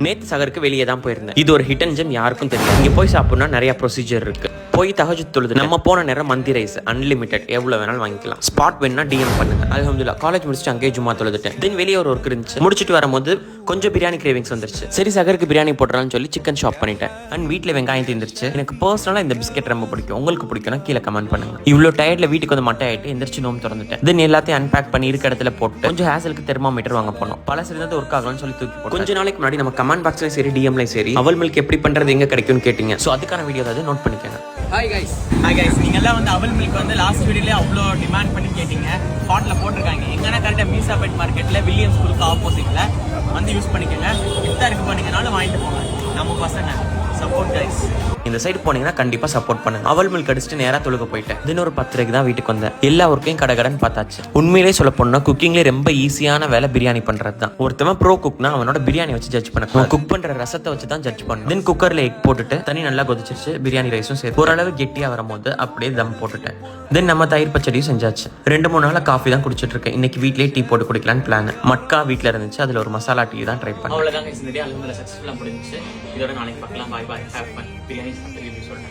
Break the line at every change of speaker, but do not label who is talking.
நேத்து சகருக்கு வெளியே தான் போயிருந்தேன். இது ஒரு ஹிடன் ஜெம், யாருக்கும் தெரியும். இங்க போய் சாப்பிடணும்னா நிறைய ப்ரொசீஜர் இருக்கு. போய் தஹஜ்ஜுத் தொழுது நம்ம போன நேரம் மந்தி ரைஸ் அன்லிமிட்டட், எவ்வளவு வேணாலும் வாங்கிக்கலாம். ஸ்பாட் வேணா டிஎம் பண்ணுங்க. அல்ஹம்துலில்லாஹ் காலேஜ் முடிச்சுட்டு அங்கேயே ஜும்மா தொழுதுட்டேன். தென் வெளியே ஒரு ஒர்க் இருந்துச்சு, முடிச்சுட்டு வரும்போது கொஞ்சம் பிரியாணி கிரேவிங்ஸ் வந்துருச்சு. சரி சகருக்கு பிரியாணி போடுறான்னு சொல்லி சிக்கன் ஷாப் பண்ணிட்டேன். அண்ட் வீட்டில் வெங்காயம் தீர்ந்துருச்சு. எனக்கு பர்சனலாக இந்த பிஸ்கெட் ரொம்ப பிடிக்கும். உங்களுக்கு பிடிக்கும்னா கீழே கமெண்ட் பண்ணுங்க. இவ்வளோ டயர்ட்ல வீட்டுக்கு வந்து மட்டை ஆயிட்டு எந்திரிச்சு நோம்பு திறந்துட்டேன். தென் எல்லாத்தையும் அன்பேக் பண்ணி இருக்க இடத்துல போட்டு கொஞ்சம் ஹேசலுக்கு தெர்மாமீட்டர் வாங்க போனோம். பல சிறந்த ஒர்க் ஆகலாம்னு சொல்லி தூக்கி போட்டு கொஞ்ச நாளைக்கு முன்னாடி நம்ம கமெண்ட் பாக்ஸ்ல சரி டிஎம்லையும் சரி அவல் மில்க் எப்படி பண்றது எங்க கிடைக்கும்னு கேட்டீங்க. ஸோ அதுக்கான வீடியோ ஏதாவது நோட் பண்ணிக்கோங்க.
ஹாய் கைஸ், நீங்க எல்லாம் வந்து அவல் மில்க் வந்து லாஸ்ட் வீடியோல அவ்வளோ டிமாண்ட் பண்ணி கேட்டீங்க. ஸ்பாட்ல போட்டிருக்காங்க. எங்கன்னா கரெக்டாக மீசாபேட் மார்க்கெட்ல வில்லியம் ஸ்கூலுக்கு ஆப்போசிட்ல வந்து யூஸ் பண்ணிக்கோங்க. இஃப்தாருக்கு பண்ணீங்கனாலும் வாங்கிட்டு போங்க. நம்ம பசங்க சப்போர்ட் கைஸ்.
இந்த சைடு போனீங்கன்னா கண்டிப்பா சப்போர்ட் பண்ணுங்க. அவல் மில்க் அடிச்சுட்டு நேரா தொழுக போயிட்டேன். தினம் ஒரு 10:30 தான் வீட்டுக்கு வந்தேன். எல்லா ஒர்க்கையும் கடகடன்னு பார்த்தாச்சு. உண்மையிலே சொல்ல போனா குக்கிங்லேயே ரொம்ப ஈஸியான வேலை பிரியாணி பண்றது தான். ஒருத்தவன் ப்ரோ குக்னா அவனோட பிரியாணி வச்சு ஜட்ஜ் பண்ண, குக் பண்ற ரசத்தை வச்சு தான் ஜட்ஜ் பண்ணணும். தென் குக்கர்ல எக் போட்டுட்டு தண்ணி நல்லா கொதிச்சிருச்சு. பிரியாணி ரைஸும் சேர்த்து ஓரளவு கெட்டியா வரும்போது அப்படியே தம் போட்டுட்டேன். தென் நம்ம தயிர் பச்சடியும் செஞ்சாச்சு. 2-3 நாளா காஃபி தான் குடிச்சிட்டு இருக்கேன். இன்னைக்கு வீட்லயே டீ போட்டு குடிக்கலான்னு பிளான். மட்கா வீட்ல இருந்துச்சு, அதுல ஒரு மசாலா டீ தான் ட்ரை பண்ணேன்.
அவ்வளவுதான் கைஸ், இந்த டே அல்ஹம்துலில்லாஹ் சக்சஸ்ஃபுல்லா முடிஞ்சிச்சு. இதோட நாளைக்கு பார்க்கலாம். பாய் பாய், ஹேவ் ஃபன். பிரியாணி சாப்பிட்டு சொல்றேன்.